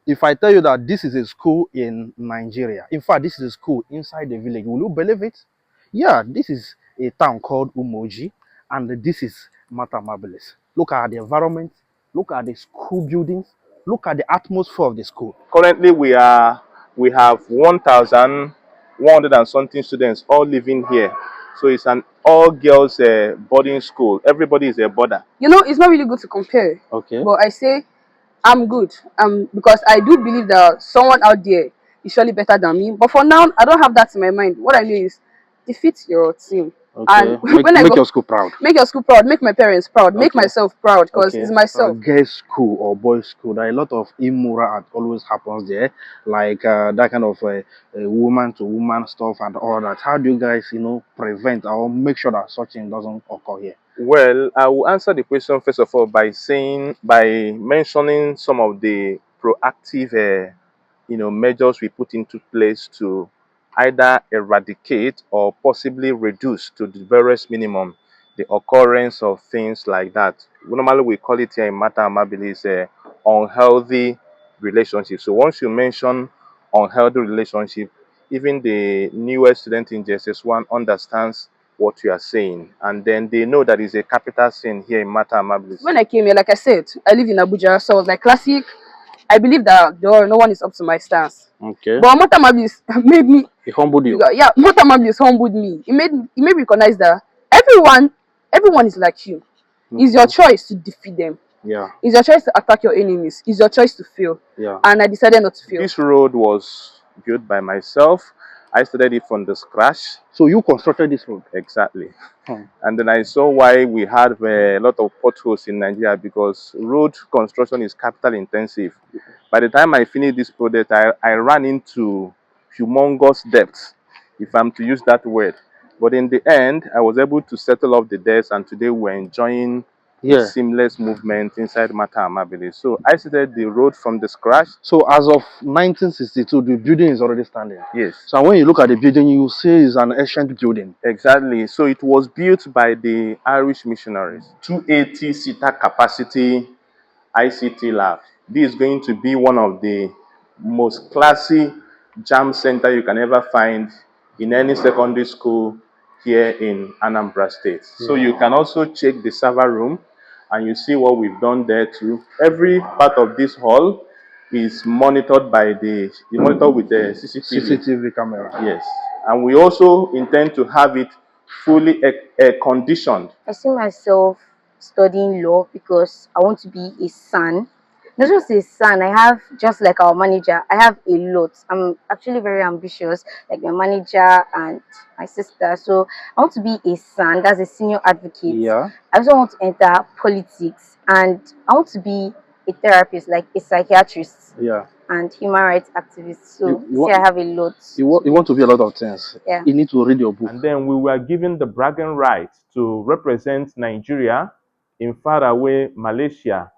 If I tell you that this is a school in Nigeria, in fact, this is a school inside the village, will you believe it? Yeah, this is a town called Umuoji, and this is Matab Amabilis. Look at the environment, look at the school buildings, look at the atmosphere of the school. Currently, we have 1,100 and something students all living here. So it's an all-girls boarding school. Everybody is a boarder. You know, it's not really good to compare. Okay. But I say I'm good. Because I do believe that someone out there is surely better than me. But for now, I don't have that in my mind. What I know is defeat your team. Okay. And make your school proud. Make your school proud. Make my parents proud. Make myself proud, because it's myself. Girls' school or boys' school, there are a lot of immoral act always happens there, like that kind of woman to woman stuff and all that. How do you guys, prevent or make sure that such thing doesn't occur here? Well, I will answer the question first of all by mentioning some of the proactive, measures we put into place to either eradicate or possibly reduce to the barest minimum the occurrence of things like that. Normally, we call it here in Matab Amabilis unhealthy relationship. So once you mention unhealthy relationship, even the newest student in JSS1 understands what you are saying, and then they know that it's a capital sin here in Matab Amabilis. When I came here, like I said, I live in Abuja, so I was like, classic. I believe that no one is up to my stance. Okay. But Matab Amabilis made me. It humbled you. Yeah, Matab Amabilis humbled me. It made me recognize that everyone is like you. It's your choice to defeat them. Yeah. It's your choice to attack your enemies. It's your choice to fail. Yeah. And I decided not to fail. This road was built by myself. I started it from the scratch. So you constructed this road? Exactly. And then I saw why we had a lot of potholes in Nigeria, because road construction is capital intensive. By the time I finished this project, I ran into humongous debts, if I'm to use that word. But in the end, I was able to settle off the debts, and today we're enjoying seamless movement inside Matab Amabilis. So I started the road from the scratch. So as of 1962, the building is already standing? Yes. So when you look at the building, you see it's an ancient building? Exactly. So it was built by the Irish missionaries. 280-seater capacity ICT lab. This is going to be one of the most classy jam center you can ever find in any secondary school here in Anambra State. So you can also check the server room, and you see what we've done there too. Every part of this hall is monitored by monitored with the CCTV camera. Yes, and we also intend to have it fully conditioned. I see myself studying law because I want to be a son. Not just a son, I have, just like our manager, I have a lot. I'm actually very ambitious, like my manager and my sister. So I want to be a son, that's a senior advocate. Yeah. I also want to enter politics, and I want to be a therapist, like a psychiatrist. Yeah. And human rights activist. So I have a lot. You want to be a lot of things. Yeah. You need to read your book. And then we were given the bragging right to represent Nigeria in faraway Malaysia.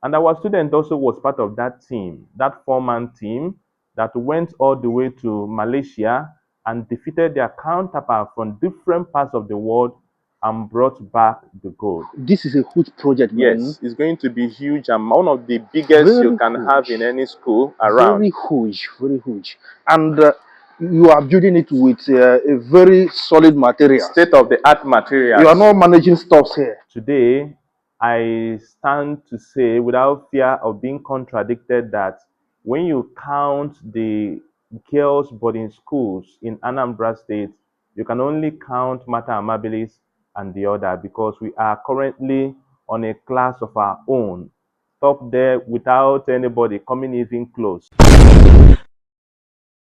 And our student also was part of that team, that four-man team that went all the way to Malaysia and defeated their counterpart from different parts of the world and brought back the gold. This is a huge project, man. Yes, it's going to be huge and one of the biggest you can have in any school around. Very huge, very huge. And you are building it with a very solid material. State-of-the-art material. You are not managing stuffs here. Today, I stand to say without fear of being contradicted that when you count the girls' boarding schools in Anambra State, you can only count Matab Amabilis and the other, because we are currently on a class of our own, top there without anybody coming even close.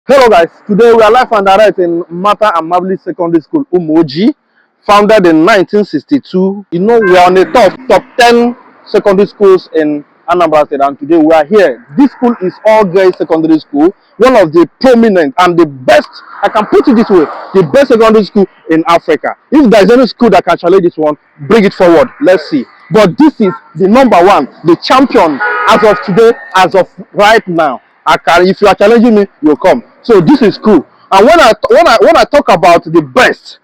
Hello guys, today we are live and direct in Matab Amabilis Secondary School, Umuoji, founded in 1962. You know, we are on the top 10 secondary schools in Anambra State, and today we are here. This school is all girls secondary school, one of the prominent and the best, I can put it this way, the best secondary school in Africa. If there is any school that can challenge this one, bring it forward. Let's see. But this is the number one, the champion as of today, as of right now. If you are challenging me, you'll come. So this is cool. And when I talk about the best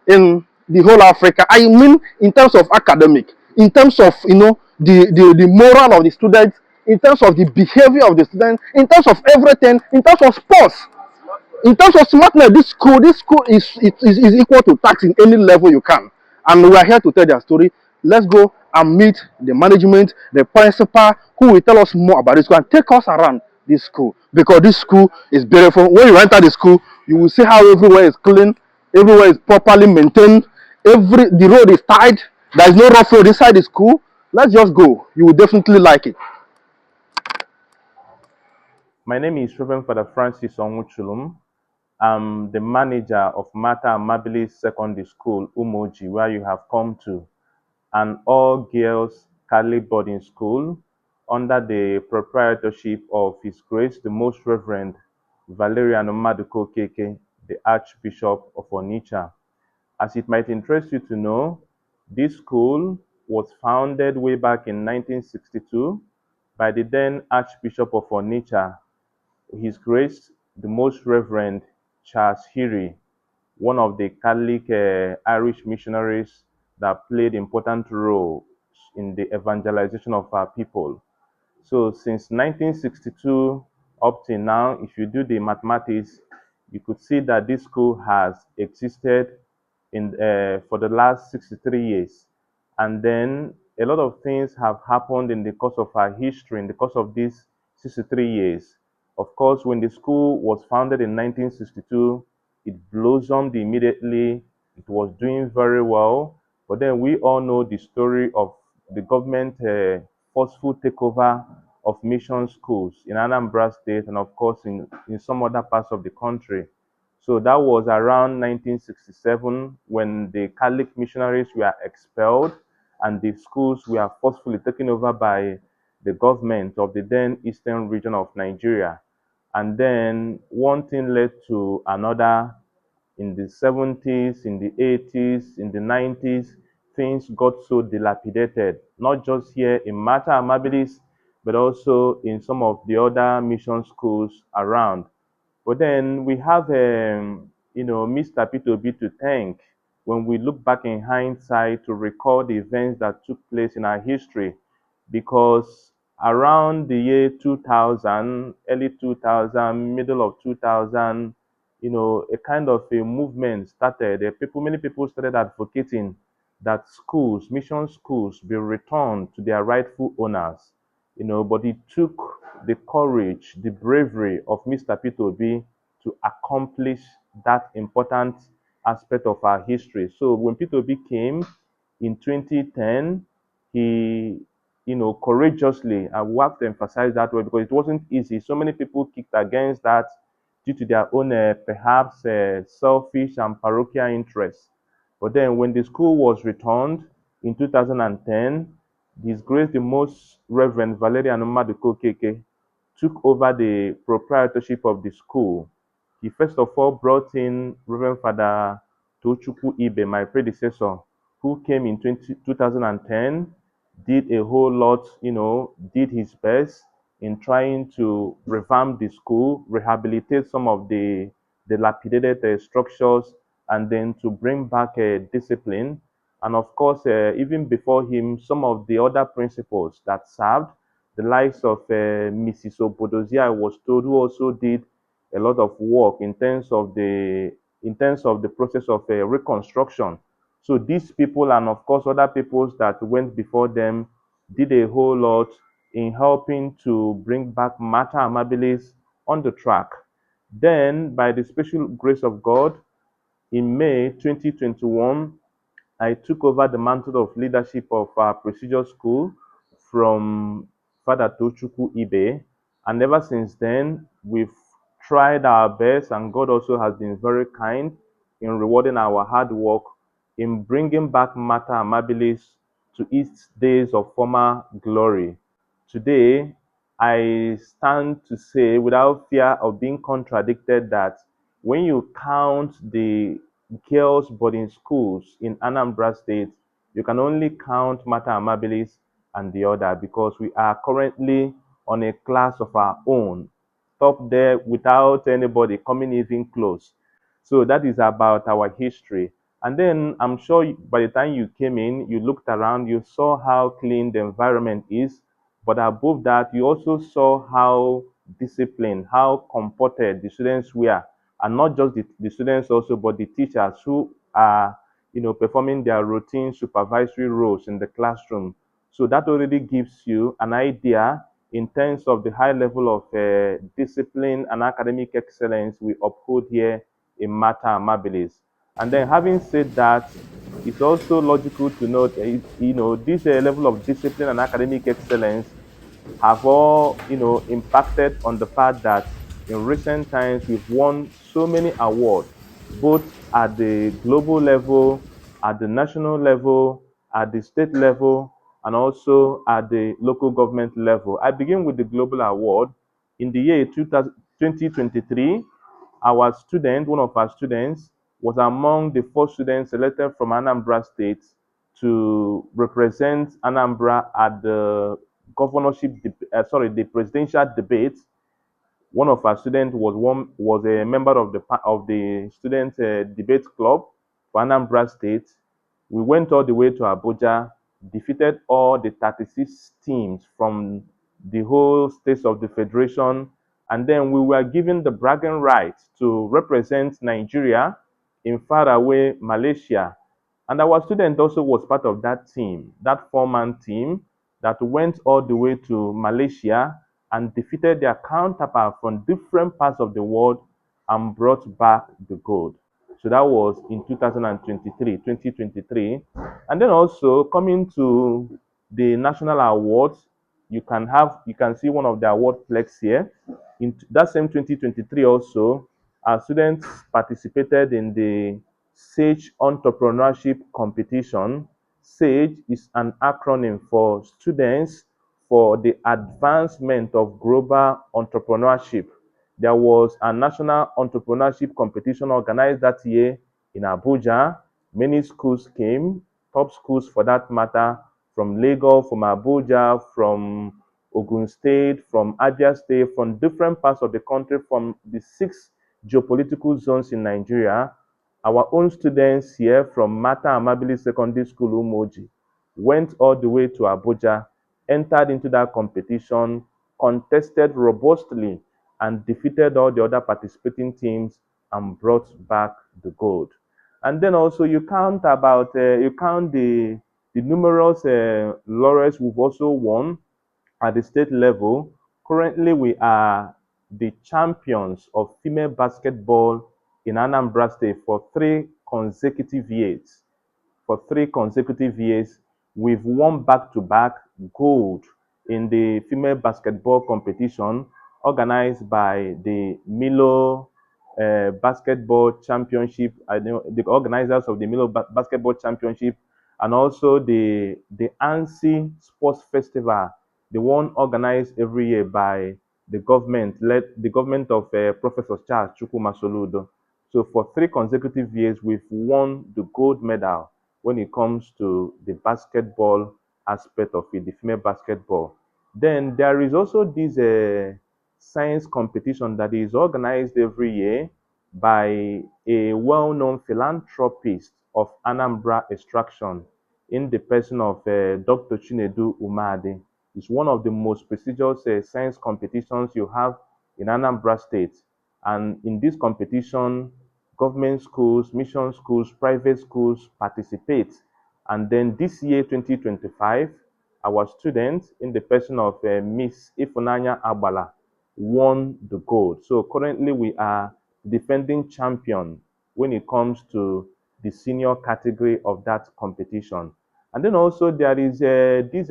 in the whole Africa, I mean in terms of academic, in terms of the moral of the students, in terms of the behavior of the students, in terms of everything, in terms of sports, in terms of smartness. This school is equal to tax in any level you can. And we are here to tell their story. Let's go and meet the management, the principal, who will tell us more about this school and take us around this school, because this school is beautiful. When you enter the school, you will see how everywhere is clean, everywhere is properly maintained, the road is tied, there is no rough road inside the school. Let's just go. You will definitely like it. My name is Reverend Father Francis Onwuchulum. I'm the manager of Matab Amabilis Secondary School, Umuoji, where you have come to, an all-girls Catholic boarding school under the proprietorship of His Grace, the Most Reverend Valerian Maduko Keke, the Archbishop of Onitsha. As it might interest you to know, this school was founded way back in 1962 by the then Archbishop of Onitsha, His Grace, the Most Reverend Charles Hiri, one of the Catholic Irish missionaries that played important role in the evangelization of our people. So since 1962 up to now, if you do the mathematics, you could see that this school has existed for the last 63 years. And then a lot of things have happened in the course of our history, in the course of these 63 years. Of course, when the school was founded in 1962, it blossomed immediately. It was doing very well. But then we all know the story of the government forceful takeover of mission schools in Anambra State and, of course, in some other parts of the country. So that was around 1967 when the Catholic missionaries were expelled and the schools were forcefully taken over by the government of the then eastern region of Nigeria. And then one thing led to another. In the 70s, in the 80s, in the 90s, things got so dilapidated, not just here in Matab Amabilis, but also in some of the other mission schools around. But then we have, Mr. P2B to thank when we look back in hindsight to recall the events that took place in our history, because around the year 2000, early 2000, middle of 2000, a kind of a movement started. Many people started advocating that schools, mission schools, be returned to their rightful owners. But it took the courage, the bravery of Mr. P2B to accomplish that important aspect of our history. So when P2B came in 2010, he, courageously, I will have to emphasize that word because it wasn't easy. So many people kicked against that due to their own, perhaps, selfish and parochial interests. But then when the school was returned in 2010, His Grace the Most Reverend Valerian Maduko Keke took over the proprietorship of the school. He first of all brought in Reverend Father Tochukwu Ibe, my predecessor, who came in 2010, did a whole lot, did his best in trying to revamp the school, rehabilitate some of the dilapidated structures, and then to bring back discipline. And of course, even before him, some of the other principals that served, the likes of Mrs. Obodozia, I was told, who also did a lot of work in terms of the process of reconstruction. So these people and of course other peoples that went before them did a whole lot in helping to bring back Matab Amabilis on the track. Then, by the special grace of God, in May 2021, I took over the mantle of leadership of our procedure school from Father Tochukwu Ibe. And ever since then, we've tried our best, and God also has been very kind in rewarding our hard work in bringing back Matab Amabilis to its days of former glory. Today, I stand to say, without fear of being contradicted, that when you count the girls' boarding schools in Anambra State, you can only count Matab Amabilis and the other, because we are currently on a class of our own, top there without anybody coming even close. So that is about our history. And then I'm sure by the time you came in, you looked around, you saw how clean the environment is. But above that, you also saw how disciplined, how comported the students were, and not just the students also, but the teachers who are, performing their routine supervisory roles in the classroom. So that already gives you an idea in terms of the high level of discipline and academic excellence we uphold here in Matab Amabilis. And then having said that, it's also logical to note, this level of discipline and academic excellence have all, impacted on the fact that in recent times we've won so many awards, both at the global level, at the national level, at the state level, and also at the local government level. I begin with the global award. In the year 2023, one of our students, was among the 4 students selected from Anambra State to represent Anambra at the the presidential debate. One of our students was a member of the student debate club for Anambra State. We went all the way to Abuja, defeated all the 36 teams from the whole states of the federation, and then we were given the bragging right to represent Nigeria in faraway Malaysia. And our student also was part of that team, that 4-man team that went all the way to Malaysia and defeated their counterpart from different parts of the world and brought back the gold. So that was in 2023. And then also coming to the national awards, you can see one of the award flags here. In that same 2023 also, our students participated in the Sage Entrepreneurship Competition. Sage is an acronym for Students for the Advancement of Global Entrepreneurship. There was a national entrepreneurship competition organized that year in Abuja. Many schools came, top schools for that matter, from Lagos, from Abuja, from Ogun State, from Abia State, from different parts of the country, from the 6 geopolitical zones in Nigeria. Our own students here from Matab Amabilis Secondary School, Umuoji, went all the way to Abuja, entered into that competition, contested robustly, and defeated all the other participating teams and brought back the gold. And then also you count the numerous laurels we've also won at the state level. Currently, we are the champions of female basketball in Anambra State for 3 consecutive years. For 3 consecutive years, we've won back-to-back gold in the female basketball competition organized by the Milo Basketball Championship, the organizers of the Milo Basketball Championship, and also the ANSI Sports Festival, the one organized every year by the government of Professor Charles Chukwuma Soludo. So for 3 consecutive years, we've won the gold medal when it comes to the basketball aspect of it, the female basketball. Then there is also this science competition that is organized every year by a well-known philanthropist of Anambra extraction in the person of Dr. Chinedu Umadi. It's one of the most prestigious science competitions you have in Anambra State. And in this competition, government schools, mission schools, private schools participate. And then this year, 2025, our students, in the person of Miss Ifunanya Abala, won the gold. So currently we are defending champion when it comes to the senior category of that competition. And then also there is this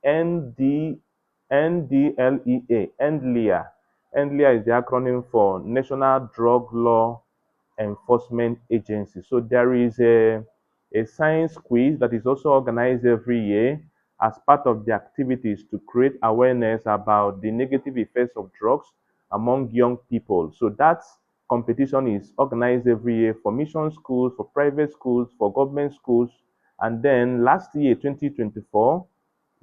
NDL EA, NDLEA. NDLEA is the acronym for National Drug Law Enforcement Agency. So there is a science quiz that is also organized every year as part of the activities to create awareness about the negative effects of drugs among young people. So that competition is organized every year for mission schools, for private schools, for government schools. And then last year, 2024,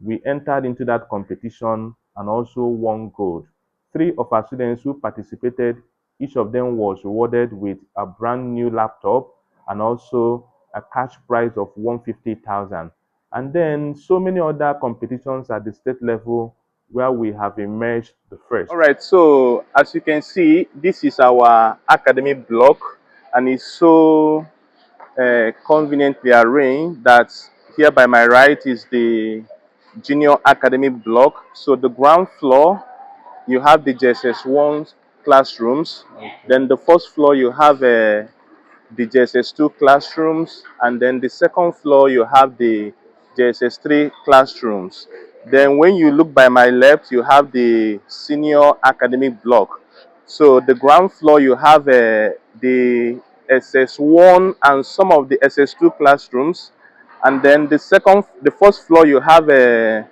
we entered into that competition and also won gold. 3 of our students who participated, each of them was rewarded with a brand new laptop and also a cash prize of 150,000. And then so many other competitions at the state level where we have emerged the first. All right, so as you can see, this is our academic block, and it's so conveniently arranged that here by my right is the junior academic block. So the ground floor, you have the JSS1 classrooms. Okay. Then the first floor, you have the JSS2 classrooms, and then the second floor you have the JSS3 classrooms. Then when you look by my left, you have the senior academic block. So the ground floor you have the SS1 and some of the SS2 classrooms, and then the first floor you have the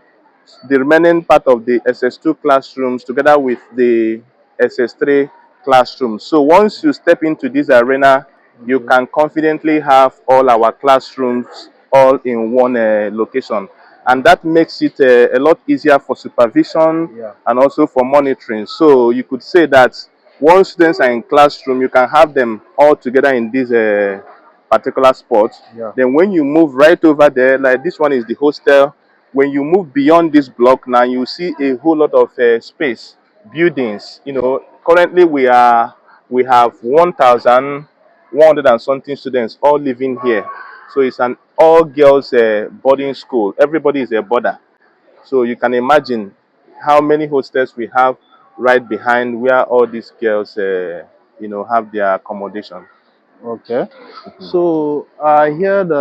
remaining part of the SS2 classrooms together with the SS3 classrooms. So once you step into this arena, you can confidently have all our classrooms all in one location. And that makes it a lot easier for supervision, yeah, and also for monitoring. So you could say that once students are in classroom, you can have them all together in this particular spot. Yeah. Then when you move right over there, like this one is the hostel. When you move beyond this block now, you see a whole lot of space, buildings. You know, currently we have 1,100 and something students all living here. So it's an all girls boarding school. Everybody is a boarder. So you can imagine how many hostels we have right behind where all these girls, have their accommodation. Okay. So I heard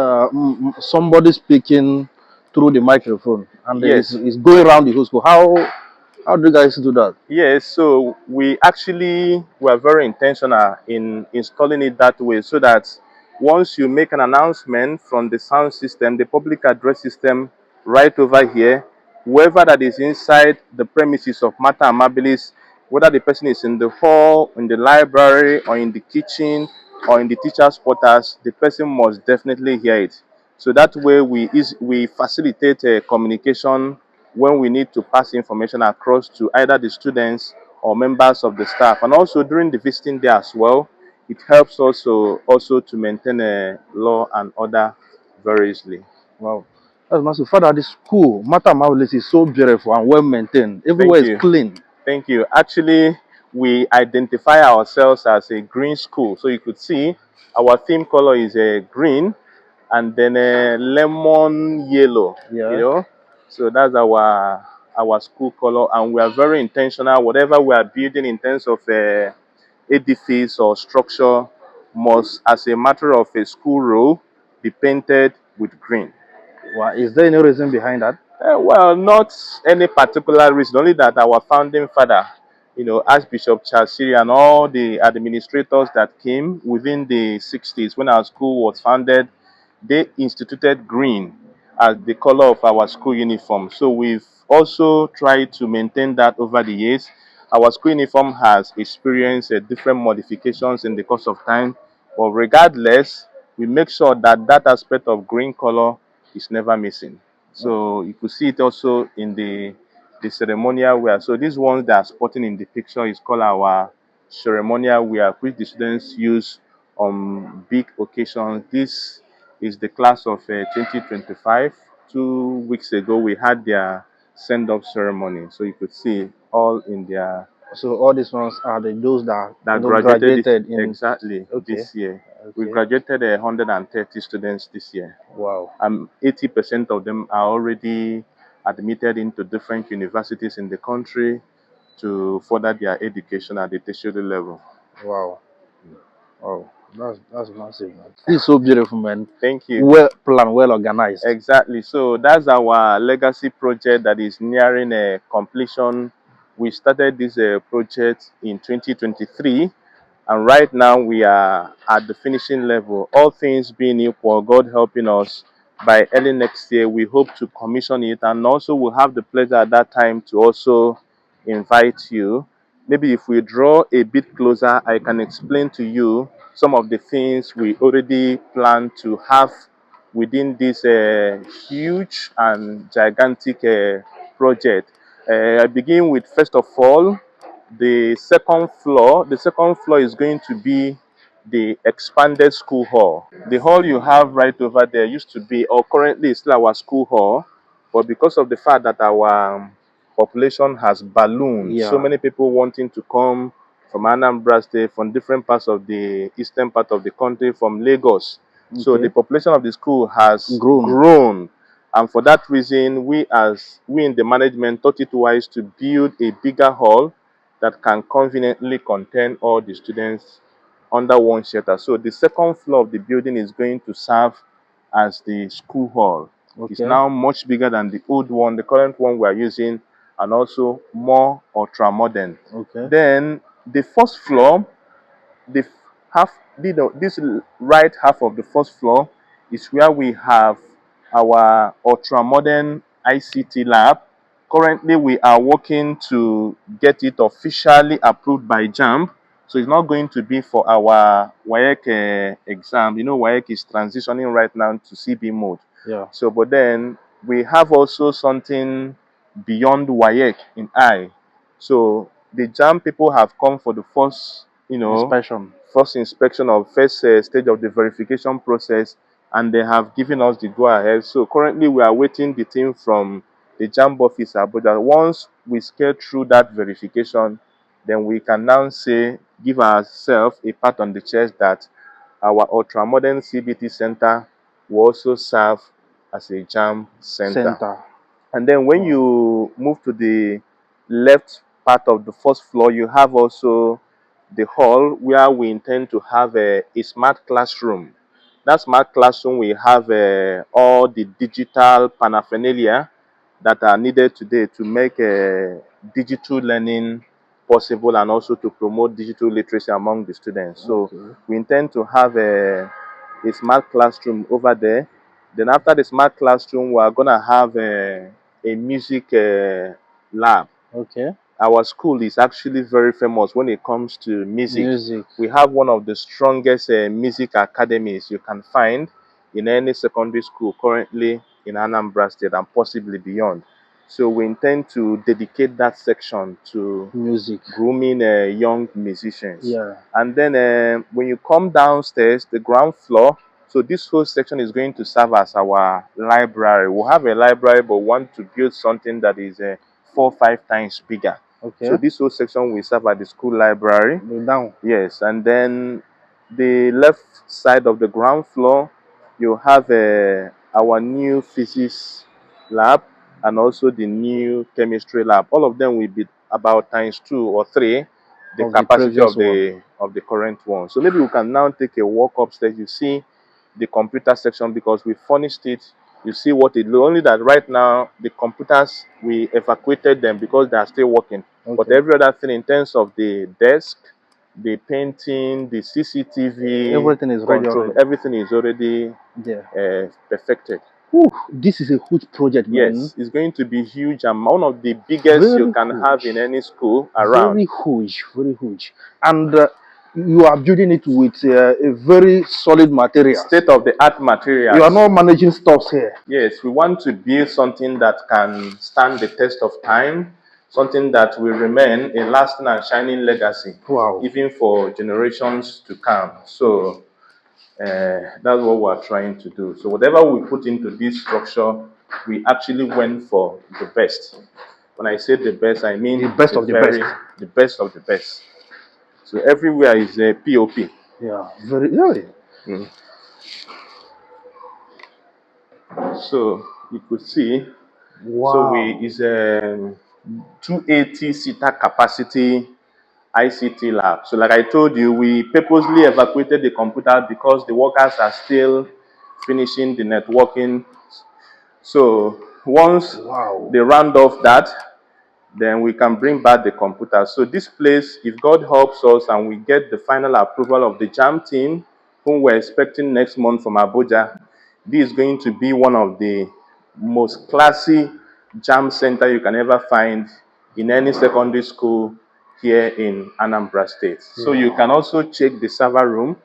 somebody speaking through the microphone, and Yes. it's going around the whole school. How do you guys do that? Yes, so we actually were very intentional in installing it that way, so that once you make an announcement from the sound system, the public address system right over here, whoever that is inside the premises of Matab Amabilis, whether the person is in the hall, in the library, or in the kitchen, or in the teacher's quarters, the person must definitely hear it. So that way we facilitate communication when we need to pass information across to either the students or members of the staff. And also during the visiting day as well, it helps also to maintain law and order very easily. Wow. That's massive. Father, the school, Matab Amabilis, is so beautiful and well maintained. Everywhere Thank is you. clean. Thank you. Actually, we identify ourselves as a green school. So you could see our theme color is a green, and then a lemon yellow. Yeah. You know, so that's our school color, and we are very intentional. Whatever we are building in terms of edifice or structure must, as a matter of a school rule, be painted with green. Wow. Is there any reason behind that? Well, not any particular reason, only that our founding father, Archbishop Charles Siri, and all the administrators that came within the 60s when our school was founded, they instituted green as the color of our school uniform. So we've also tried to maintain that over the years. Our school uniform has experienced different modifications in the course of time, but regardless, we make sure that that aspect of green color is never missing. So you could see it also in the ceremonial wear. So these ones that are spotting in the picture is called our ceremonial wear, which the students use on big occasions. This is the class of 2025. 2 weeks ago, we had their send-off ceremony. So you could see all in their. So all these ones are those that graduated in exactly this year. We graduated 130 students this year. Wow. 80% of them are already admitted into different universities in the country to further their education at the tertiary level. Wow. Oh, that's massive, man. It's so beautiful, man. Thank you. Well planned, well organized. Exactly. So that's our legacy project that is nearing completion. We started this project in 2023, and right now we are at the finishing level. All things being equal, God helping us, by early next year, we hope to commission it, and also we'll have the pleasure at that time to also invite you. Maybe if we draw a bit closer, I can explain to you some of the things we already plan to have within this huge and gigantic project. I begin with, first of all, the second floor. The second floor is going to be the expanded school hall. The hall you have right over there used to be, or currently is still our school hall, but because of the fact that our population has ballooned, so many people wanting to come from Anambra State, from different parts of the eastern part of the country, from Lagos. So the population of the school has grown. And for that reason, we in the management thought it wise to build a bigger hall that can conveniently contain all the students under one shelter. So the second floor of the building is going to serve as the school hall. It's now much bigger than the old one, the current one we are using, and also more ultra modern. Then the first floor, the half, this right half of the first floor is where we have our ultra modern ICT lab. Currently, we are working to get it officially approved by JAMB. So it's not going to be for our WAEC exam. You know, WAEC is transitioning right now to CB mode. So, but then we have also something beyond WAEC in I. So the JAMB people have come for the first, first inspection of first stage of the verification process, and they have given us the go ahead. So currently we are waiting the team from the JAMB officer, but that once we scale through that verification, then we can now say, give ourselves a pat on the chest that our ultra modern CBT center will also serve as a JAMB center. And then when you move to the left part of the first floor, you have also the hall where we intend to have a smart classroom. That smart classroom, we have all the digital paraphernalia that are needed today to make digital learning possible, and also to promote digital literacy among the students. So we intend to have a smart classroom over there. Then after the smart classroom, we are going to have a music lab. Our school is actually very famous when it comes to music. We have one of the strongest music academies you can find in any secondary school currently in Anambra State and possibly beyond. So we intend to dedicate that section to music, grooming young musicians. And then when you come downstairs, the ground floor, so this whole section is going to serve as our library. We'll have a library, but want to build something that is 4 or 5 times bigger. So this whole section will serve at the school library. Yes, and then the left side of the ground floor, you have our new physics lab and also the new chemistry lab. All of them will be about times 2 or 3 the capacity of the current one. So maybe we can now take a walk upstairs. You see the computer section, because we furnished it. You see what it looks. Only that right now the computers, we evacuated them because they are still working. But every other thing in terms of the desk, the painting, the CCTV, everything is control, everything is already perfected. Ooh, this is a huge project, man. Yes, it's going to be huge and one of the biggest you can have in any school around. Very huge, very huge. And you are building it with a very solid material. State-of-the-art materials. You are not managing stuffs here. Yes, we want to build something that can stand the test of time, something that will remain a lasting and shining legacy, even for generations to come. So that's what we are trying to do. So whatever we put into this structure, we actually went for the best. When I say the best, I mean the best of the best. The best of the best. So everywhere is a POP. Yeah, very. So you could see. Wow. So it's a 280-seater capacity ICT lab. So like I told you, we purposely evacuated the computer because the workers are still finishing the networking. So once they round off that, then we can bring back the computer. So this place, if God helps us and we get the final approval of the JAM team, whom we're expecting next month from Abuja, this is going to be one of the most classy JAM center you can ever find in any secondary school here in Anambra State. So you can also check the server room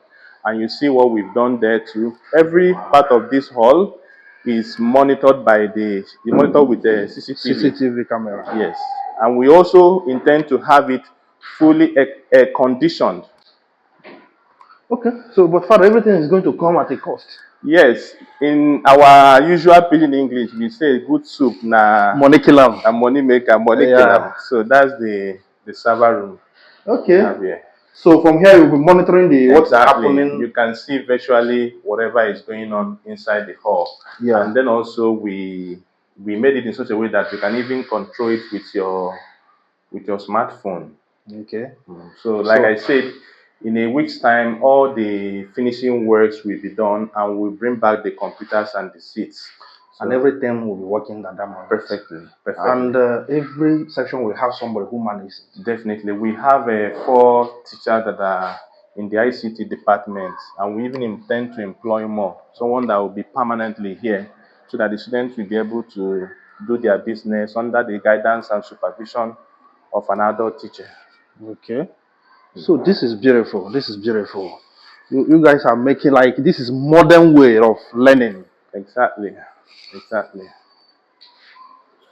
and you see what we've done there too. Every part of this hall is monitored by monitored with the CCTV camera. Yes, and we also intend to have it fully air conditioned. Okay. So, but Father, everything is going to come at a cost. Yes, in our usual pidgin English, we say good soup na Money killer. a money maker, money Yeah. killer. So that's the server room we Okay. have here. So from here you'll be monitoring the what's Exactly. happening. You can see virtually whatever is going on inside the hall. Yeah. And then also we made it in such a way that you can even control it with your smartphone. Okay. So like I said, in a week's time, all the finishing works will be done, and we'll bring back the computers and the seats. And everything will be working at that moment. Perfectly, perfectly. And every section will have somebody who manages it. Definitely. We have 4 teachers that are in the ICT department, and we even intend to employ more. Someone that will be permanently here so that the students will be able to do their business under the guidance and supervision of an adult teacher. Okay. So this is beautiful. This is beautiful. You guys are making like this is modern way of learning. Exactly. Exactly.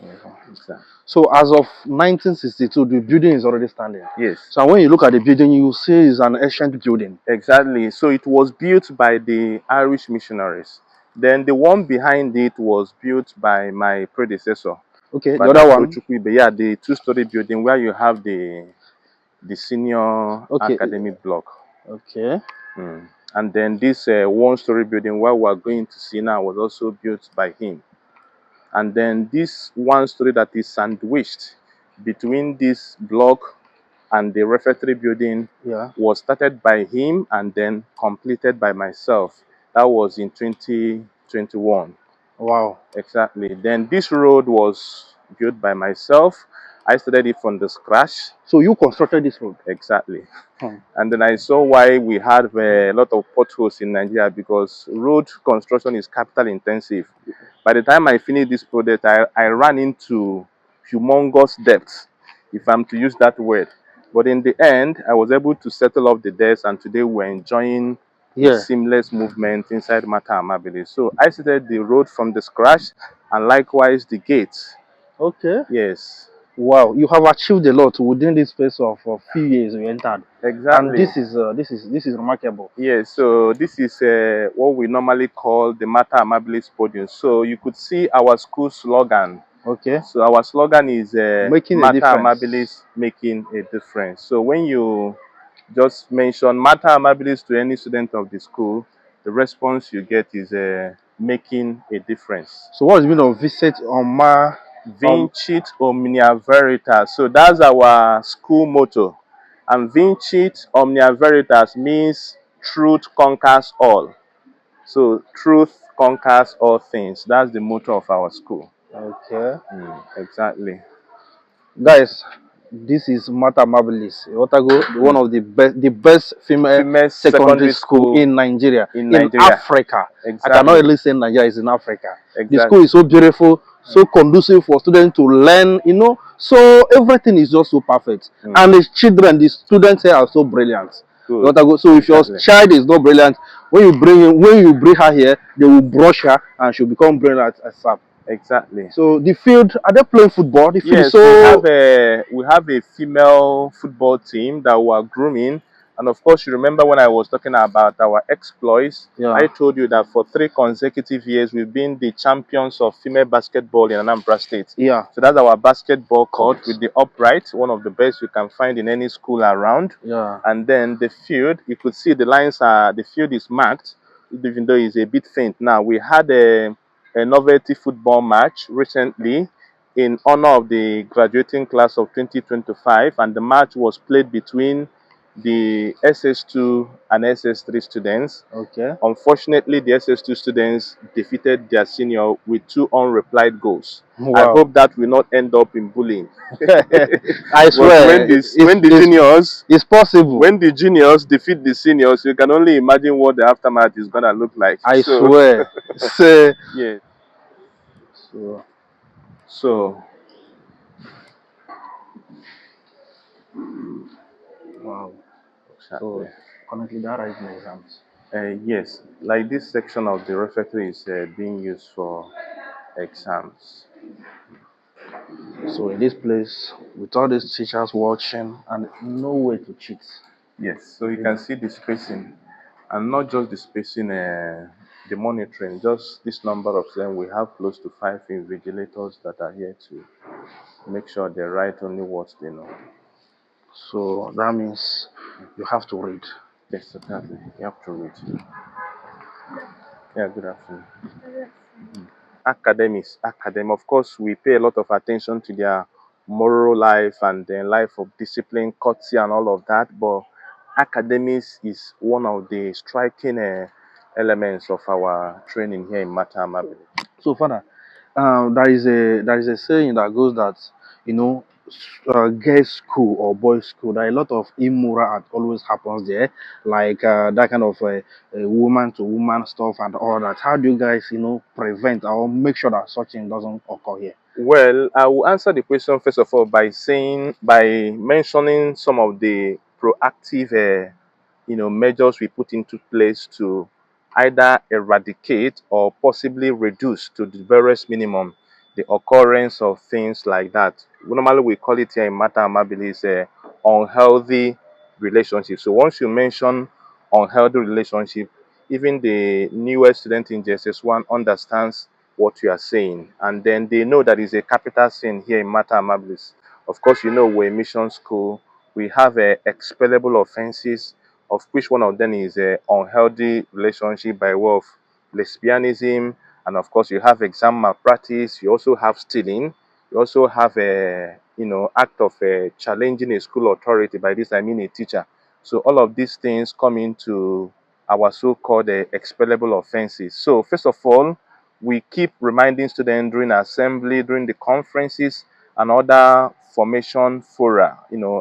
Exactly. So as of 1962, the building is already standing. Yes. So when you look at the building, you see it's an ancient building. Exactly. So it was built by the Irish missionaries. Then the one behind it was built by my predecessor. Okay, the Father other one. Tochukwibe. Yeah, the 2-story building where you have the senior academic block. Okay. And then this 1-story building where we're going to see now was also built by him. And then this 1-story that is sandwiched between this block and the refectory building was started by him and then completed by myself. That was in 2021. Wow. Exactly. Then this road was built by myself. I started it from the scratch. So you constructed this road? Exactly. And then I saw why we had a lot of potholes in Nigeria, because road construction is capital intensive. By the time I finished this project, I ran into humongous debts, if I'm to use that word. But in the end, I was able to settle off the debts, and today we're enjoying a seamless movement inside Matab Amabilis. So I started the road from the scratch, and likewise the gates. Okay. Yes. Wow, you have achieved a lot within this space of a few years you entered. Exactly. And this is remarkable. Yes, so this is what we normally call the Matab Amabilis podium. So you could see our school slogan. Okay. So our slogan is making a Matab difference. Amabilis, making a difference. So when you just mention Matab Amabilis to any student of the school, the response you get is making a difference. So what has been of visit on my Vincit Omnia Veritas. So that's our school motto. And Vincit Omnia Veritas means truth conquers all. So truth conquers all things. That's the motto of our school. Okay. Exactly. Guys, this is Matab Amabilis, one of the best female secondary school in Nigeria, in Africa. Exactly. I cannot really say Nigeria is in Africa. Exactly. The school is so beautiful, so conducive for students to learn, so everything is just so perfect. And the children, the students here are so brilliant. So if your child is not brilliant, when you bring her here, they will brush her and she'll become brilliant as SAP. Exactly. So the field, are they playing football? The field yes, we have a female football team that we are grooming. And of course, you remember when I was talking about our exploits, I told you that for 3 consecutive years, we've been the champions of female basketball in Anambra State. Yeah. So that's our basketball court with the upright, one of the best you can find in any school around. Yeah. And then the field, you could see the field is marked, even though it's a bit faint. Now, we had a novelty football match recently in honor of the graduating class of 2025, and the match was played between the SS2 and SS3 students. Okay. Unfortunately, the SS2 students defeated their senior with 2 unreplied goals. Wow. I hope that will not end up in bullying. I swear, when the juniors defeat the seniors, you can only imagine what the aftermath is gonna look like. I swear. Yeah. So. Wow. So currently there are no exams. Yes, like this section of the refectory is being used for exams. So in this place, with all these teachers watching and no way to cheat. Yes, so you can see the spacing. And not just the spacing, the monitoring, just this number of them. We have close to 5 invigilators that are here to make sure they write only what they know. So that means you have to read. Yes, certainly. You have to read. Yeah, good afternoon. Academics, of course, we pay a lot of attention to their moral life and their life of discipline, courtesy, and all of that. But academics is one of the striking elements of our training here in Matab, Amabilis. So, Father, there is a saying that goes that, you know, girls' school or boys' school, there are a lot of immoral act always happens there, like that kind of woman to woman stuff and all that. How do you guys, prevent or make sure that such thing doesn't occur here? Well, I will answer the question first of all by mentioning some of the proactive, measures we put into place to either eradicate or possibly reduce to the barest minimum the occurrence of things like that. Normally, we call it here in Matab Amabilis unhealthy relationship. So once you mention unhealthy relationship, even the newest student in JSS1 understands what you are saying, and then they know that is a capital sin here in Matab Amabilis. Of course, we're a mission school. We have expellable offenses, of which one of them is a unhealthy relationship by way of lesbianism, and of course you have exam malpractice. You also have stealing. You also have a act of challenging a school authority. By this I mean a teacher. So all of these things come into our so-called expellable offenses. So first of all, we keep reminding students during assembly, during the conferences, and other formation fora,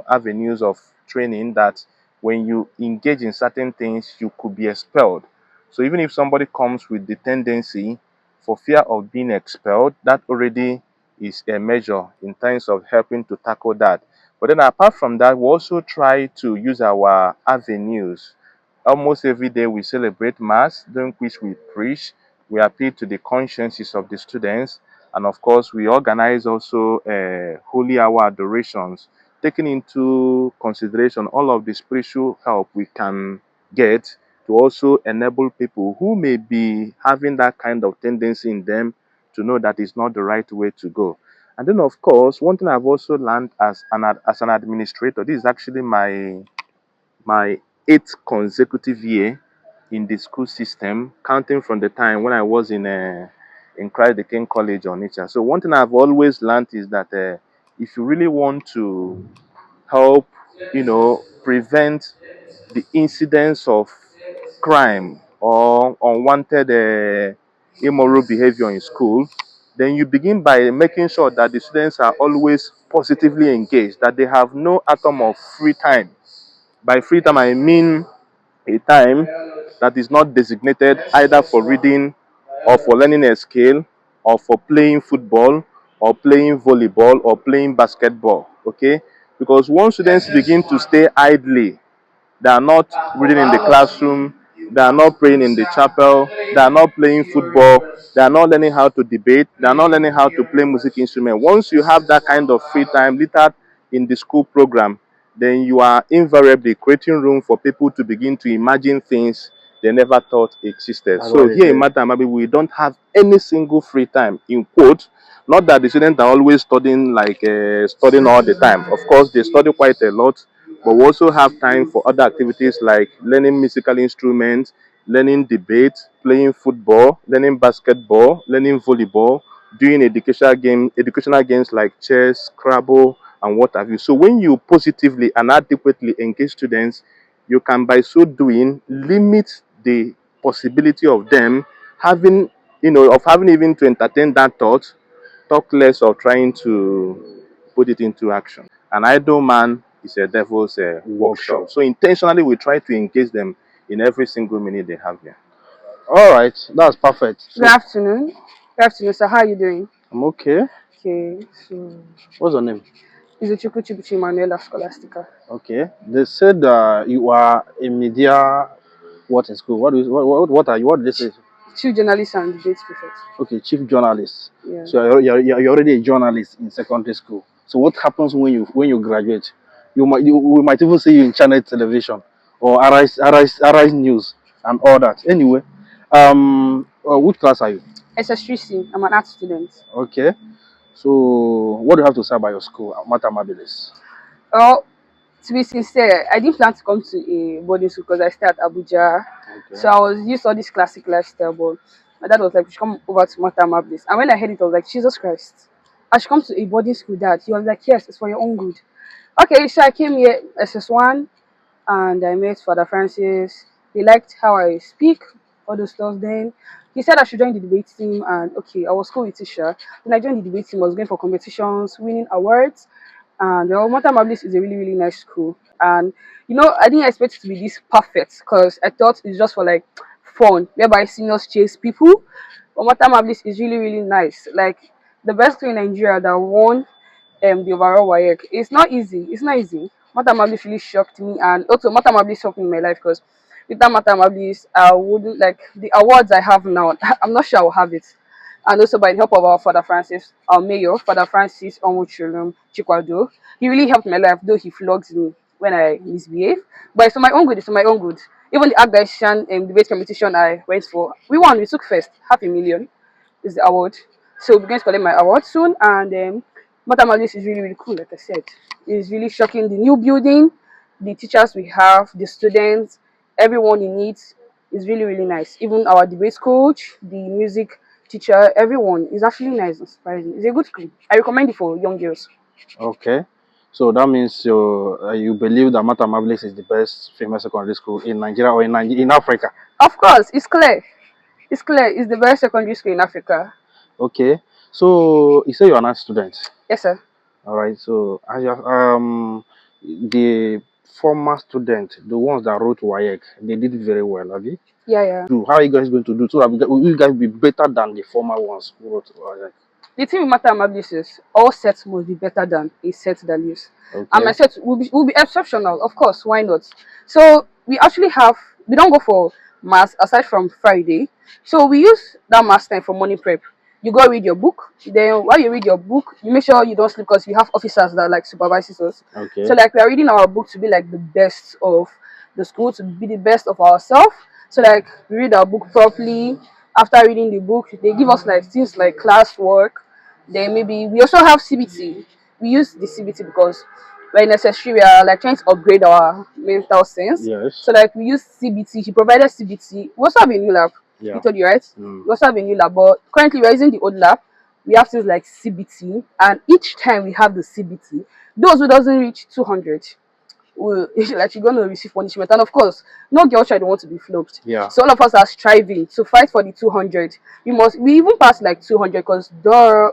avenues of training, that when you engage in certain things, you could be expelled. So even if somebody comes with the tendency for fear of being expelled, that already is a measure in terms of helping to tackle that. But then apart from that, we also try to use our avenues. Almost every day we celebrate Mass, during which we preach, we appeal to the consciences of the students, and of course we organize also holy hour adorations, taking into consideration all of the spiritual help we can get to also enable people who may be having that kind of tendency in them to know that it's not the right way to go. And then, of course, one thing I've also learned as an administrator, this is actually my 8th consecutive year in the school system, counting from the time when I was in Christ the King College on Nature. So one thing I've always learned is that if you really want to help, prevent the incidence of crime or unwanted immoral behavior in school, then you begin by making sure that the students are always positively engaged, that they have no atom of free time. By free time, I mean a time that is not designated either for reading or for learning a skill or for playing football or playing volleyball or playing basketball. Okay? Because once students begin to stay idly, they are not reading in the classroom, they are not praying in the chapel, they are not playing football, they are not learning how to debate, they are not learning how to play music instrument. Once you have that kind of free time littered in the school program, then you are invariably creating room for people to begin to imagine things they never thought existed. So here in Matab, maybe we don't have any single free time, in quote. Not that the students are always studying studying all the time. Of course, they study quite a lot, but we also have time for other activities like learning musical instruments, learning debate, playing football, learning basketball, learning volleyball, doing educational games like chess, Scrabble, and what have you. So when you positively and adequately engage students, you can, by so doing, limit the possibility of them having, of having even to entertain that thought, talk less of trying to put it into action. An idle man is a devil's workshop. So intentionally, we try to engage them in every single minute they have here. All right, that's perfect. So, Good afternoon. Good afternoon, sir. How are you doing? I'm okay. Okay, so What's your name? is it Chukwuchibuchi Manuela Scholastica? Okay. They said you are a media. What in school? What are you? What did they say? Chief journalist and debate prefect. Okay, chief journalist. Yeah. So you're already a journalist in secondary school. So what happens when you graduate? We might even see you in channel television or Arise News and all that. Anyway, which class are you? SS3C. I'm an art student. Okay. So, what do you have to say about your school, Matab Amabilis? Well, to be sincere, I didn't plan to come to a boarding school because I stay at Abuja. Okay. So I was used to all this classic lifestyle, but my dad was like, "We should come over to Matam Ablis." And when I heard it, I was like, Jesus Christ, I should come to a boarding school, Dad. He was like, "Yes, it's for your own good." Okay, so I came here SS1 and I met Father Francis. He liked how I speak, all those stuff. Then he said I should join the debate team, and okay, I was cool with Tisha. Then I joined the debate team. I was going for competitions, winning awards. And well, Matam Ablis is a really, really nice school. And I didn't expect it to be this perfect because I thought it's just for like fun, whereby seniors chase people. But Matam Ablis is really, really nice. Like the best school in Nigeria that won the overall WAEC. It's not easy. It's not easy. Mathematics really shocked me, and also mathematics helped me in my life because without mathematics, I wouldn't like the awards I have now. I'm not sure I'll have it. And also by the help of our Father Francis, our mayor, Father Francis Onwuchulum Chikwado, he really helped my life, though he flogged me when I misbehave. But it's for my own good. It's for my own good. Even the Agdashan debate competition I went for, we won. We took first, 500,000 is the award. So we're going to collect my award soon. And Mathematics is really, really cool, like I said. It's really shocking. The new building, the teachers we have, the students, everyone in it is really, really nice. Even our debate coach, the music teacher, everyone is actually nice and surprising. It's a good school. I recommend it for young girls. Okay. So that means you believe that Matab Amabilis is the best female secondary school in Nigeria or in Africa? Of course, it's clear. It's clear. It's the best secondary school in Africa. Okay. So you say you're an art student. Yes, sir. All right. So the former student, the ones that wrote WAEC, they did it very well, have you? Yeah, yeah. How are you guys going to do so that will you guys be better than the former ones who wrote WAEC? The thing with mathematics is all sets must be better than a set that lives. Okay. And my set will be exceptional, of course, why not? So we actually we don't go for mass aside from Friday. So we use that mass time for morning prep. You go read your book. Then while you read your book, you make sure you don't sleep because we have officers that like supervises us. Okay. So like we are reading our book to be like the best of the school, to be the best of ourselves. So like we read our book properly. After reading the book, they give us like things like classwork. Then maybe we also have CBT. We use the CBT because when necessary, we are like trying to upgrade our mental sense. Yes. So like we use CBT. He provided CBT. We also have a new lab. Yeah. He told you, right? Mm. We also have a new lab, but currently we're using the old lab. We have things like CBT, and each time we have the CBT, those who doesn't reach 200 will like you're gonna receive punishment. And of course, no girl child want to be flogged. Yeah. So all of us are striving to fight for the 200. We even pass like 200 because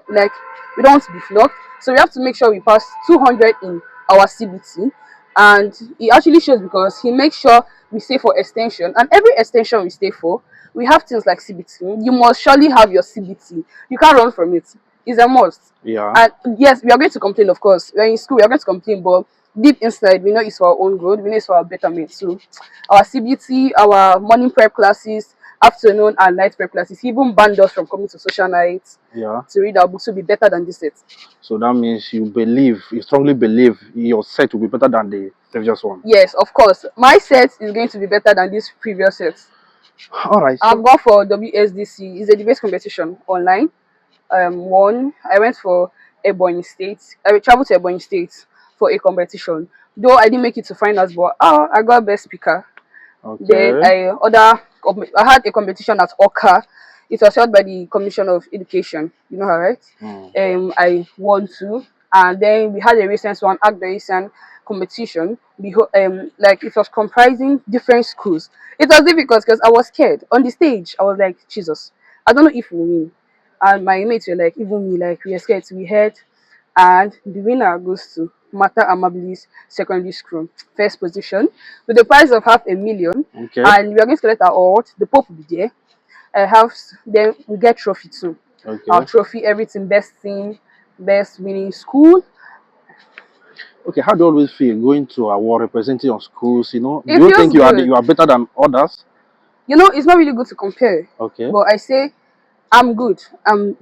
like we don't want to be flogged. So we have to make sure we pass 200 in our CBT. And he actually shows because he makes sure we stay for extension, and every extension we stay for, we have things like CBT. You must surely have your CBT. You can't run from it. It's a must. Yeah. And yes, we are going to complain, of course. We're in school, we are going to complain, but deep inside, we know it's for our own good. We know it's for our betterment. So our CBT, our morning prep classes, afternoon and night prep classes, he even banned us from coming to social nights. Yeah. To read our books will be better than this set. So that means you strongly believe your set will be better than the previous one. Yes, of course. My set is going to be better than this previous set. All right. I've gone for WSDC. It's a debate competition online. I went for Ebonyi State. I traveled to Ebonyi State for a competition. Though I didn't make it to finals, but I got best speaker. Okay. Then I had a competition at Oka. It was held by the Commission of Education. You know her, right? I won too. And then we had a recent one, Agdashan competition. Like it was comprising different schools. It was difficult because I was scared. On the stage, I was like, Jesus, I don't know if we'll win. And my mates were like, even me, like we are scared. We heard, and the winner goes to Matab Amabilis Secondary School, first position, with the prize of 500,000. Okay. And we are going to collect our award. The Pope will be there. Then we get trophy too. Okay. Our trophy, everything, best team, best winning school. Okay, how do you always feel going to award representing your schools? Do you feels think you good. are better than others? It's not really good to compare. Okay. But I say I'm good.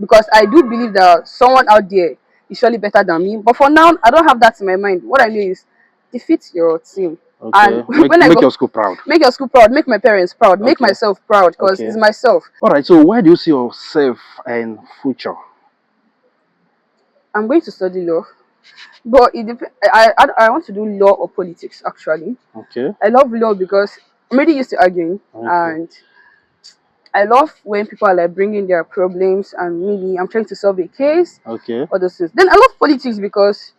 Because I do believe that someone out there is surely better than me. But for now, I don't have that in my mind. What I know is defeat your team. Okay. And when I Make go, your school proud. make your school proud, make my parents proud, make Okay. myself proud, because Okay. it's myself. All right. So where do you see yourself in future? I'm going to study law, but it I want to do law or politics actually. Okay. I love law because I'm already used to arguing, Okay. and I love when people are like bringing their problems and maybe I'm trying to solve a case Okay. or those things. Then I love politics because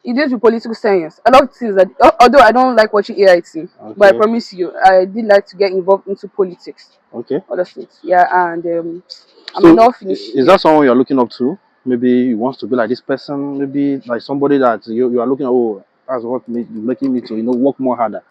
it deals with political science. I love things that, although I don't like watching AIT, but I Okay. promise you, I did like to get involved into politics, Okay. other things. Yeah, and I might So not finish is here. that someone you're looking up to? Maybe you want to be like this person. Maybe like somebody that you are looking at. Oh, that's what making me to work more harder.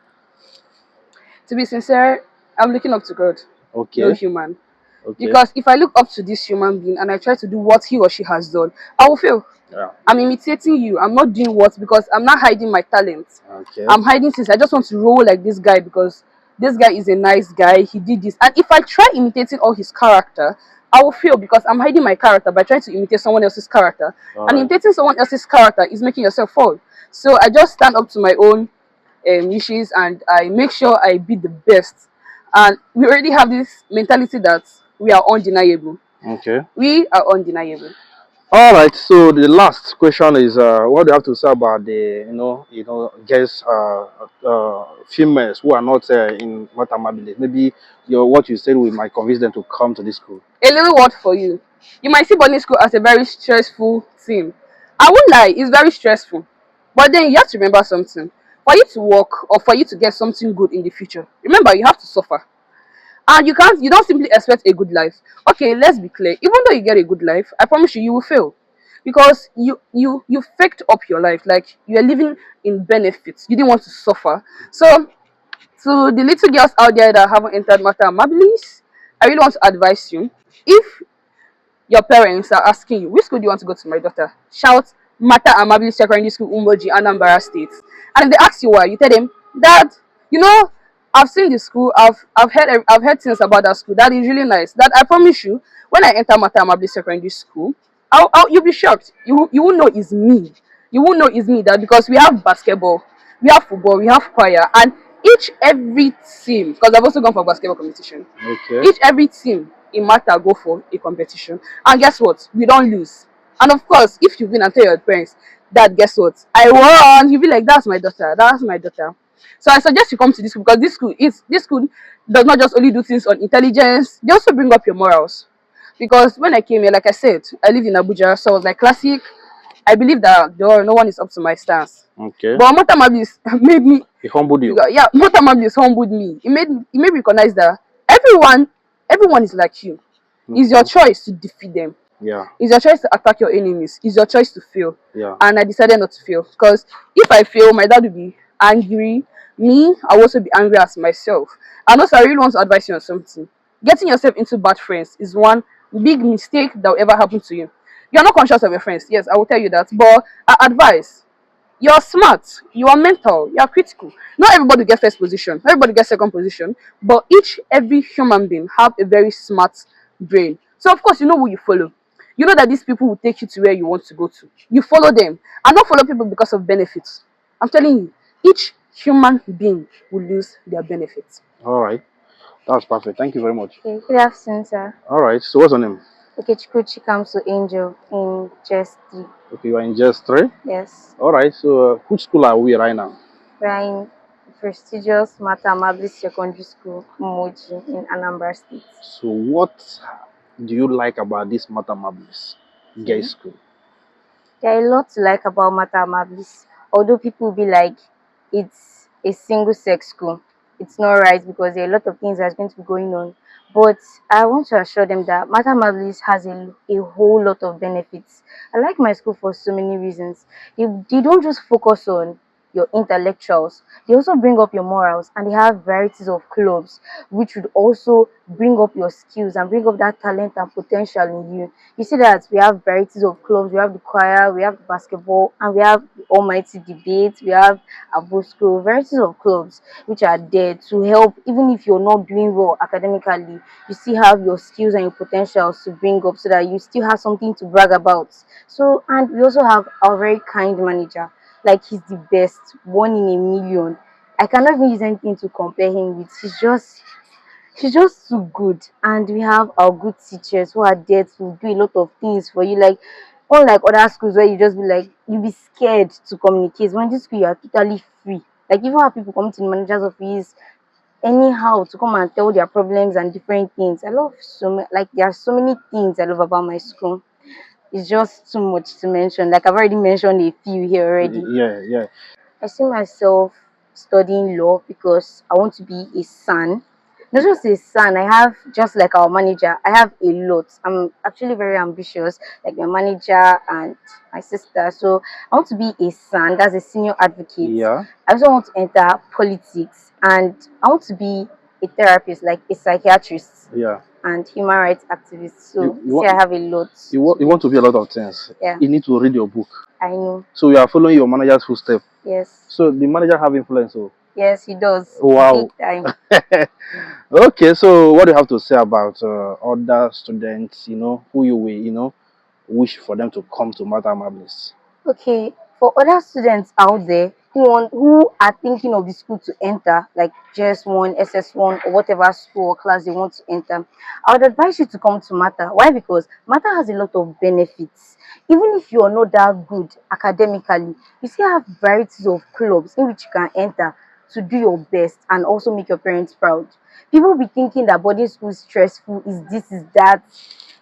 To be sincere, I'm looking up to God, no Okay. human. Okay. Because if I look up to this human being and I try to do what he or she has done, I will fail. Yeah. I'm imitating you. I'm not doing what, because I'm not hiding my talent. Okay. I'm hiding things. I just want to roll like this guy because this guy is a nice guy. He did this. And if I try imitating all his character, I will fail because I'm hiding my character by trying to imitate someone else's character. All And right. imitating someone else's character is making yourself fall. So I just stand up to my own wishes and I make sure I be the best. And we already have this mentality that we are undeniable. Okay. We are undeniable. All right. So the last question is, what do you have to say about the, guys, females who are not in Matab? Maybe what you said we might convince them to come to this school. A little word for you. You might see boarding school as a very stressful thing. I won't lie, it's very stressful. But then you have to remember something. For you to work or for you to get something good in the future, remember you have to suffer. And you don't simply expect a good life. Okay, let's be clear. Even though you get a good life, I promise you, you will fail. Because you faked up your life. Like you are living in benefits. You didn't want to suffer. So to the little girls out there that haven't entered Matter Amabilis, I really want to advise you. If your parents are asking you, which school do you want to go to, my daughter? Shout Matter Amabilis Secondary School, Umuoji, Anambra State. And if they ask you why, you tell them, Dad, you know, I've seen the school, I've heard things about that school. That is really nice. That I promise you, when I enter Matter Amabilis Secondary School, you'll be shocked. You won't know it's me. You won't know it's me, that because we have basketball, we have football, we have choir, and each every team, because I've also gone for basketball competition, Okay. each every team in Matter go for a competition, and guess what, we don't lose. And of course, if you win and tell your parents that, guess what, I won, you'll be like, that's my daughter, that's my daughter. So I suggest you come to this school, because this school does not just only do things on intelligence, they also bring up your morals. Because when I came here, like I said, I live in Abuja, so I was like, classic, I believe that no one is up to my stance. Okay. But Motamabis made me, He humbled you. yeah, Motamabis humbled me. It made me recognize that everyone is like you. It's your Okay. choice to defeat them. Yeah. It's your choice to attack your enemies. It's your choice to fail. Yeah. And I decided not to fail. Because if I fail, my dad will be angry. Me, I will also be angry as myself. And also, I really want to advise you on something. Getting yourself into bad friends is one big mistake that will ever happen to you. You're not conscious of your friends. Yes, I will tell you that. But I advise, you're smart, you are mental, you are critical. Not everybody gets first position, not everybody gets second position, but every human being have a very smart brain. So of course you know who you follow. You know that these people will take you to where you want to go to. You follow them, and not follow people because of benefits. I'm telling you, each human being will lose their benefits. All right. That's perfect. Thank you very much. Okay, good afternoon, sir. All right. So what's your name? Okay, Chikuchi comes to Angel in just 3. Okay, you are in just 3. Yes, All right. So which school are we right now? we are in the prestigious Matamablis Secondary School, Umuoji, in Anambra State. So what do you like about this Matamablis gay school? There are a lot to like about Matamablis. Although people will be like, it's a single sex school, it's not right because there are a lot of things that's going to be going on. But I want to assure them that Matamablis has a whole lot of benefits. I like my school for so many reasons. They don't just focus on your intellectuals, they also bring up your morals, and they have varieties of clubs which would also bring up your skills and bring up that talent and potential in you. You see that we have varieties of clubs, we have the choir, we have the basketball, and we have the almighty debate, we have Abosco, varieties of clubs which are there to help. Even if you're not doing well academically, you still have your skills and your potentials to bring up so that you still have something to brag about. So, and we also have our very kind manager. Like, he's the best, one in a million. I cannot even use anything to compare him with. She's just too good, and we have our good teachers who are there to do a lot of things for you. Like, unlike other schools where you just be like, you be scared to communicate. When this school, you are totally free. Like, even have people come to the manager's office anyhow to come and tell their problems and different things. I love like there are so many things I love about my school. It's just too much to mention. Like, I've already mentioned a few here already. Yeah. I see myself studying law because I want to be a son. Not just a son, I have, just like our manager, I have a lot. I'm actually very ambitious, like my manager and my sister. So I want to be a son, that's a senior advocate. Yeah. I also want to enter politics, and I want to be a therapist, like a psychiatrist Yeah. and human rights activist. So You see, I have a lot. you want to be a lot of things. Yeah, You need to read your book. I know. So you are following your manager's footsteps. Yes. So the manager have influence. So Yes, he does. wow. Big time. Okay, so what do you have to say about other students? Who you will wish for them to come to Matab Amabilis? Okay, for other students out there who are thinking of the school to enter, like JS1, SS1, or whatever school or class they want to enter, I would advise you to come to Mata. Why? Because Mata has a lot of benefits. Even if you are not that good academically, you still have varieties of clubs in which you can enter to do your best and also make your parents proud. People be thinking that boarding school is stressful, is this, is that.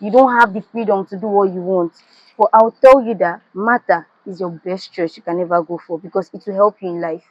You don't have the freedom to do what you want. But I'll tell you that Mata is your best choice you can ever go for, because it will help you in life.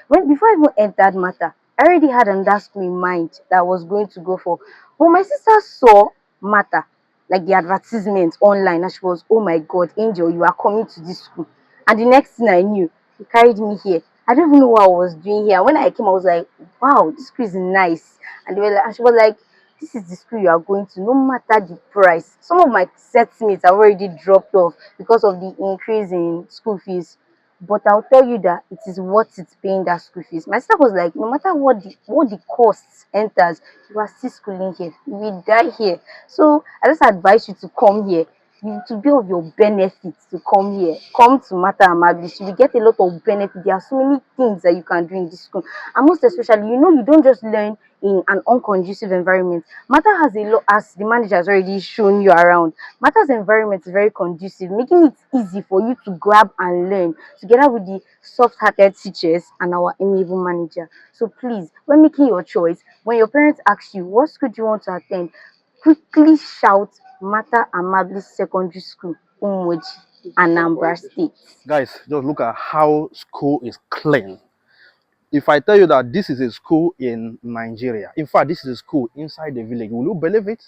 Before I even entered Mata, I already had another school in mind that I was going to go for. But my sister saw Mata, like the advertisement online, and she was, oh my God, Angel, you are coming to this school. And the next thing I knew, he carried me here. I don't even know what I was doing here. When I came, I was like, wow, this school is nice. And she was like, this is the school you are going to, no matter the price. Some of my set mates have already dropped off because of the increase in school fees. But I'll tell you that it is worth it paying that school fees. My sister was like, no matter what the cost enters, you are still schooling here. You will die here. So I just advise you to come here. To be of your benefits, to come here. Come to Matab Amabilis. You will get a lot of benefit. There are so many things that you can do in this school. And most especially, you don't just learn in an unconducive environment. Mata has a lot, as the manager has already shown you around. Mata's environment is very conducive, making it easy for you to grab and learn together with the soft-hearted teachers and our amiable manager. So please, when making your choice, when your parents ask you what school do you want to attend, quickly shout Matab Amabilis Secondary School, Umuoji, Anambra State. Guys, just look at how school is clean. If I tell you that this is a school in Nigeria, in fact, this is a school inside the village, will you believe it?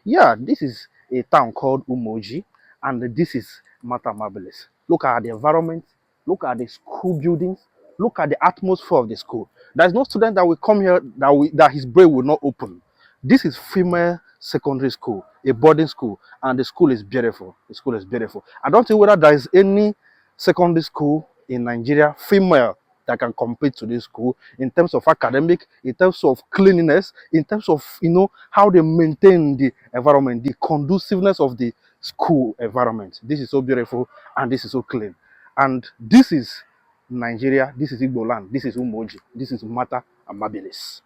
Yeah, this is a town called Umuoji, and this is Matab Amabilis. Look at the environment, look at the school buildings, look at the atmosphere of the school. There's no student that will come here that his brain will not open. This is female secondary school, a boarding school, and the school is beautiful. The school is beautiful. I don't think whether there is any secondary school in Nigeria, female, that can compete to this school in terms of academic, in terms of cleanliness, in terms of how they maintain the environment, the conduciveness of the school environment. This is so beautiful and this is so clean. And this is Nigeria, this is Igbo land, this is Umuoji, this is Matab Amabilis.